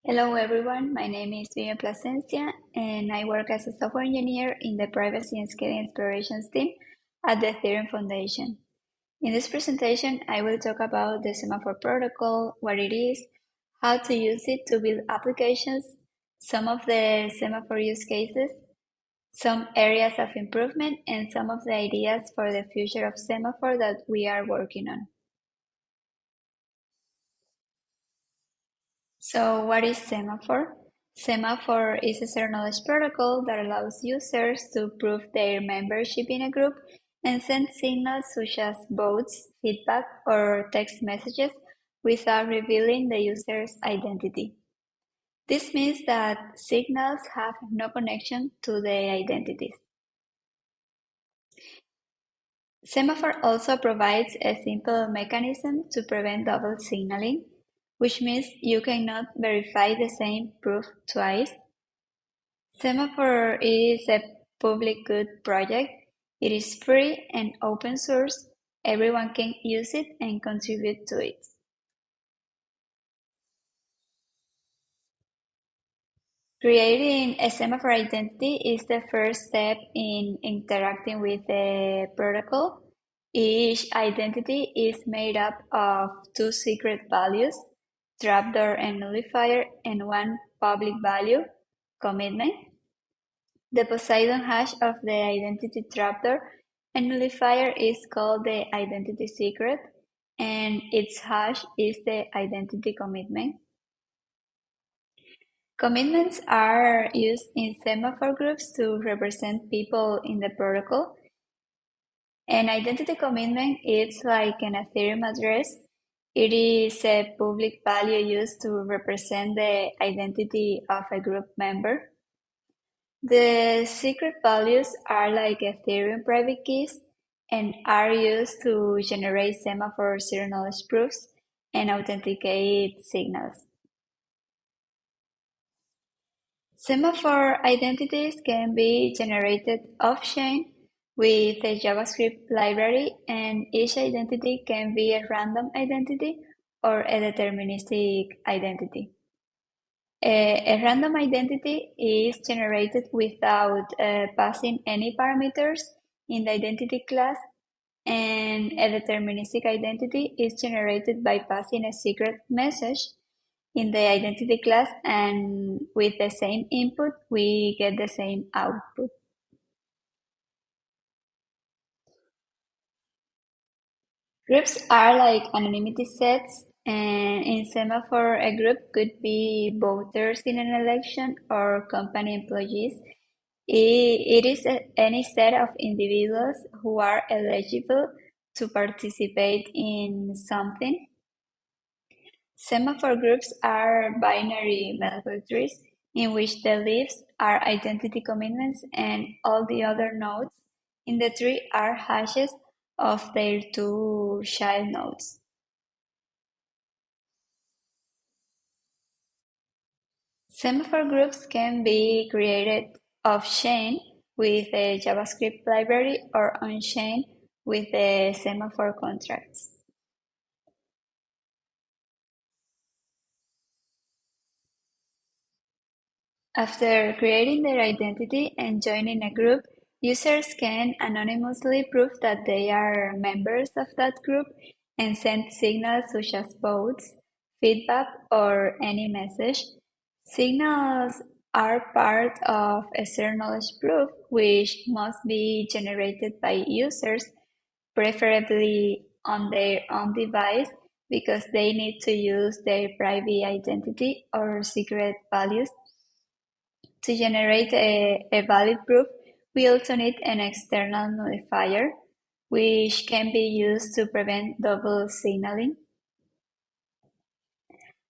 Hello everyone, my name is Vivian Plasencia and I work as a software engineer in the Privacy and Scaling Explorations team at the Ethereum Foundation. In this presentation, I will talk about the Semaphore protocol, what it is, how to use it to build applications, some of the Semaphore use cases, some areas of improvement, and some of the ideas for the future of Semaphore that we are working on. So what is Semaphore? Semaphore is a zero-knowledge protocol that allows users to prove their membership in a group and send signals such as votes, feedback, or text messages without revealing the user's identity. This means that signals have no connection to the identities. Semaphore also provides a simple mechanism to prevent double signaling, which means you cannot verify the same proof twice. Semaphore is a public good project. It is free and open source. Everyone can use it and contribute to it. Creating a Semaphore identity is the first step in interacting with the protocol. Each identity is made up of two secret values, trapdoor and nullifier, and one public value, commitment. The Poseidon hash of the identity trapdoor and nullifier is called the identity secret, and its hash is the identity commitment. Commitments are used in Semaphore groups to represent people in the protocol. An identity commitment is like an Ethereum address. It is a public value used to represent the identity of a group member. The secret values are like Ethereum private keys and are used to generate Semaphore zero-knowledge proofs and authenticate signals. Semaphore identities can be generated off-chain with a JavaScript library, and each identity can be a random identity or a deterministic identity. A random identity is generated without passing any parameters in the identity class, and a deterministic identity is generated by passing a secret message in the identity class, and with the same input, we get the same output. Groups are like anonymity sets, and in Semaphore, a group could be voters in an election or company employees. It is any set of individuals who are eligible to participate in something. Semaphore groups are binary melodic trees in which the leaves are identity commitments and all the other nodes in the tree are hashes of their two child nodes. Semaphore groups can be created off-chain with a JavaScript library or on-chain with the Semaphore contracts. After creating their identity and joining a group, users can anonymously prove that they are members of that group and send signals such as votes, feedback, or any message. Signals are part of a zero-knowledge proof which must be generated by users, preferably on their own device, because they need to use their private identity or secret values. To generate a valid proof, we also need an external nullifier, which can be used to prevent double signaling.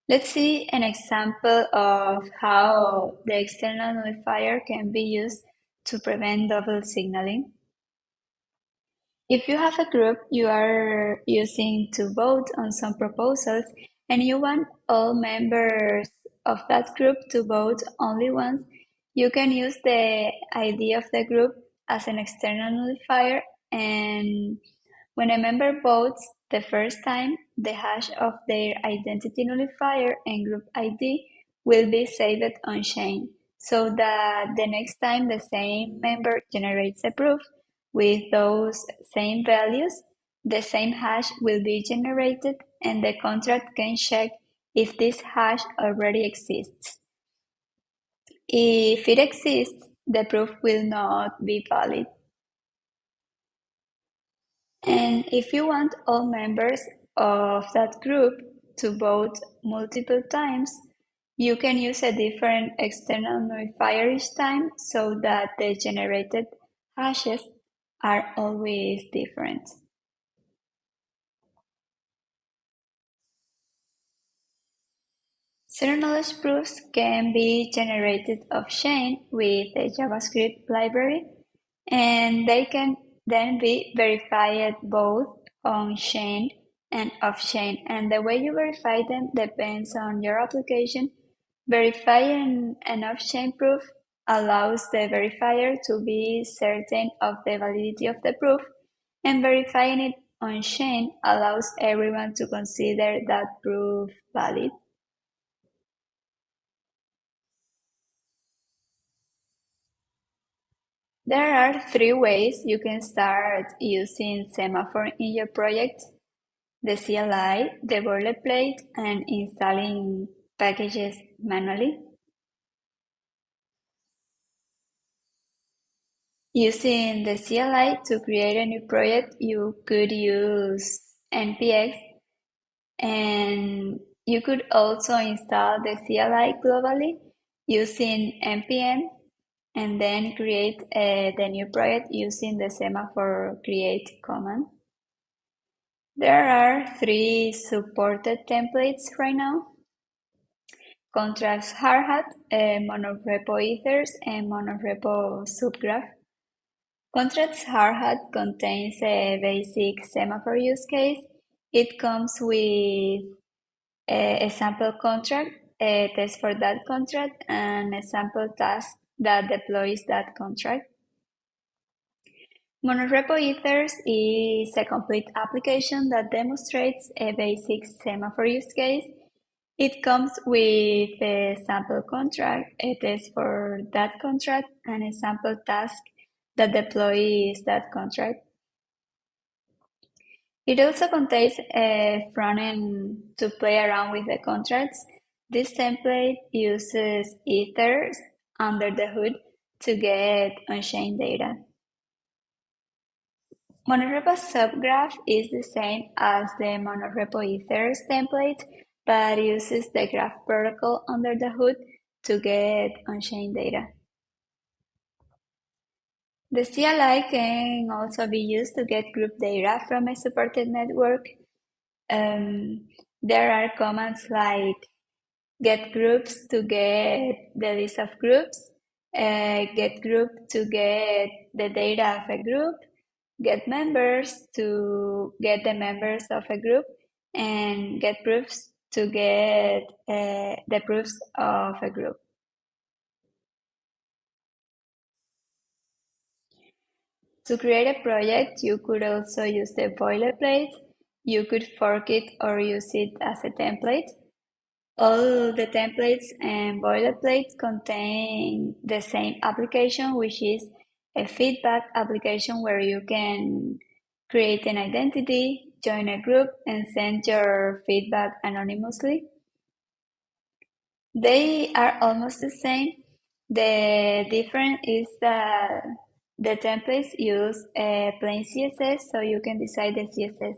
Let's see an example of how the external nullifier can be used to prevent double signaling. If you have a group you are using to vote on some proposals and you want all members of that group to vote only once, you can use the ID of the group as an external nullifier, and when a member votes the first time, the hash of their identity nullifier and group ID will be saved on-chain, so that the next time the same member generates a proof with those same values, the same hash will be generated and the contract can check if this hash already exists. If it exists, the proof will not be valid. And if you want all members of that group to vote multiple times, you can use a different external modifier each time so that the generated hashes are always different. Zero-knowledge proofs can be generated off-chain with a JavaScript library, and they can then be verified both on-chain and off-chain. And the way you verify them depends on your application. Verifying an off-chain proof allows the verifier to be certain of the validity of the proof, and verifying it on-chain allows everyone to consider that proof valid. There are three ways you can start using Semaphore in your project: the CLI, the boilerplate, and installing packages manually. Using the CLI to create a new project, you could use npx, and you could also install the CLI globally using npm, and then create the new project using the Semaphore create command. There are three supported templates right now: contracts hardhat, monorepo ethers, and monorepo subgraph. Contracts hardhat contains a basic Semaphore use case. It comes with a sample contract, a test for that contract, and a sample task that deploys that contract. Monorepo ethers is a complete application that demonstrates a basic Semaphore use case. It comes with a sample contract, a test for that contract, and a sample task that deploys that contract. It also contains a frontend to play around with the contracts. This template uses ethers under the hood to get on-chain data. Monorepo subgraph is the same as the monorepo ethers template, but uses the graph protocol under the hood to get on-chain data. The CLI can also be used to get group data from a supported network. There are commands like get groups to get the list of groups, get group to get the data of a group, get members to get the members of a group, and get proofs to get the proofs of a group. To create a project, you could also use the boilerplate. You could fork it or use it as a template. All the templates and boilerplates contain the same application, which is a feedback application where you can create an identity, join a group, and send your feedback anonymously. They are almost the same. The difference is that the templates use a plain CSS, so you can decide the CSS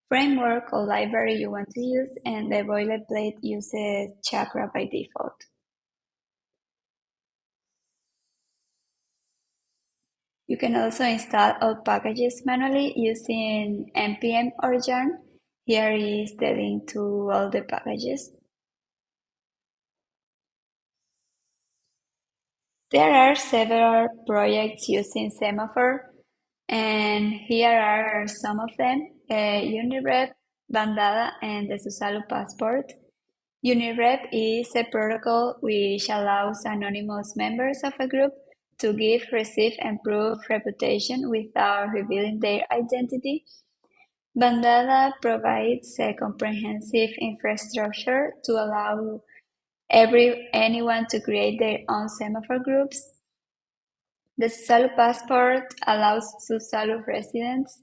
framework or library you want to use, and the boilerplate uses Chakra by default. You can also install all packages manually using npm or yarn. Here is the link to all the packages. There are several projects using Semaphore, and here are some of them: Unirep, Bandada, and the Susalu Passport. Unirep is a protocol which allows anonymous members of a group to give, receive, and prove reputation without revealing their identity. Bandada provides a comprehensive infrastructure to allow anyone to create their own semaphore groups. The Susalu passport allows Susalu residents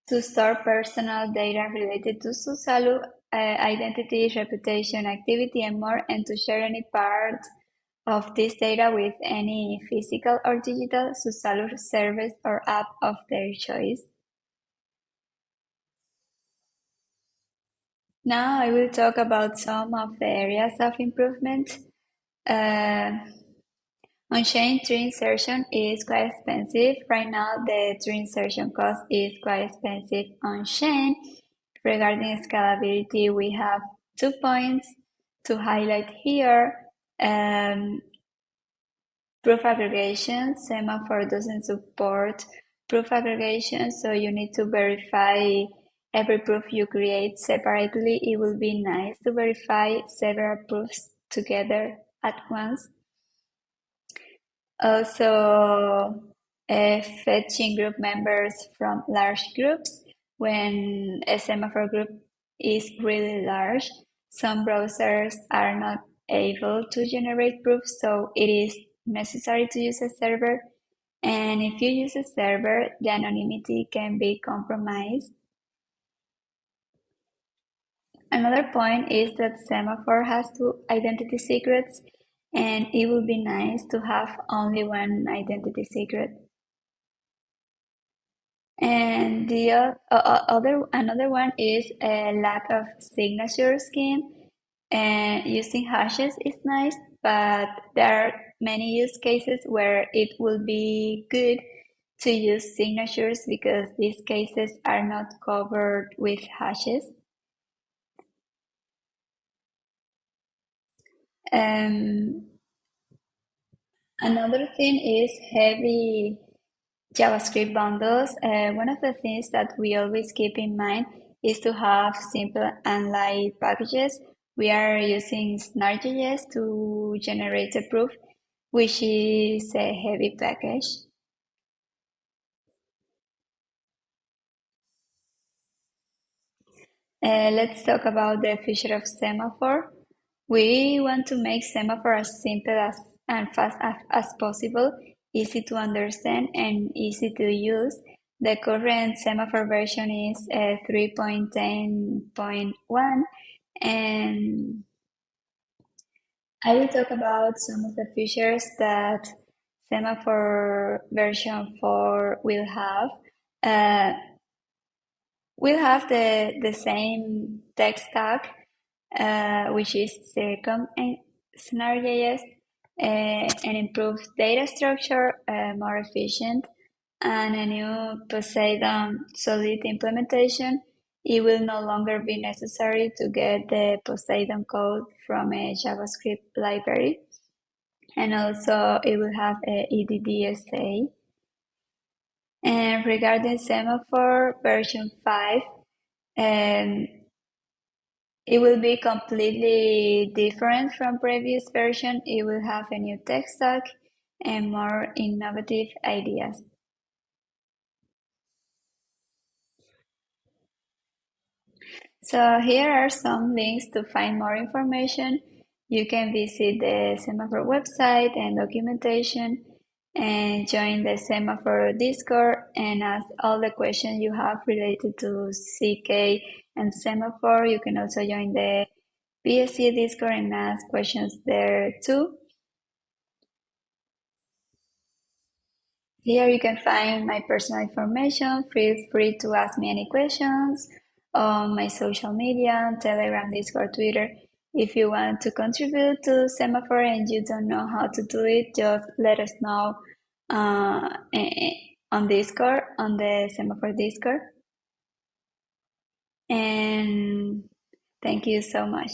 to store personal data related to Susalu identity, reputation, activity, and more, and to share any part of this data with any physical or digital Susalu service or app of their choice. Now I will talk about some of the areas of improvement. On-chain tree insertion is quite expensive. Right now, the tree insertion cost is quite expensive on-chain. Regarding scalability, we have 2 points to highlight here. Proof aggregation, Semaphore doesn't support proof aggregation, so you need to verify every proof you create separately. It will be nice to verify several proofs together at once. Also, fetching group members from large groups. When a semaphore group is really large, some browsers are not able to generate proofs, so it is necessary to use a server. And if you use a server, the anonymity can be compromised. Another point is that Semaphore has two identity secrets, and it would be nice to have only one identity secret. And the another one is a lack of signature scheme. And using hashes is nice, but there are many use cases where it will be good to use signatures because these cases are not covered with hashes. Um, Another thing is heavy JavaScript bundles. One of the things that we always keep in mind is to have simple and light packages. We are using Snark.js to generate a proof, which is a heavy package. Let's talk about the future of Semaphore. We want to make Semaphore as simple and fast as possible, easy to understand and easy to use. The current Semaphore version is 3.10.1, and I will talk about some of the features that Semaphore version 4 will have. Uh, we'll have the same tech stack, which is Circum and Snark.js, an improved data structure, more efficient, and a new Poseidon Solid implementation. It will no longer be necessary to get the Poseidon code from a JavaScript library. And also it will have a ETHSA. And regarding Semaphore version 5, um, it will be completely different from previous version. It will have a new tech stack and more innovative ideas. So here are some links to find more information. You can visit the Semaphore website and documentation and join the Semaphore Discord and ask all the questions you have related to CK and Semaphore. You can also join the BSC Discord and ask questions there too. Here you can find my personal information. Feel free to ask me any questions on my social media, Telegram, Discord, Twitter. If you want to contribute to Semaphore and you don't know how to do it, just let us know on Discord, on the Semaphore Discord. And thank you so much.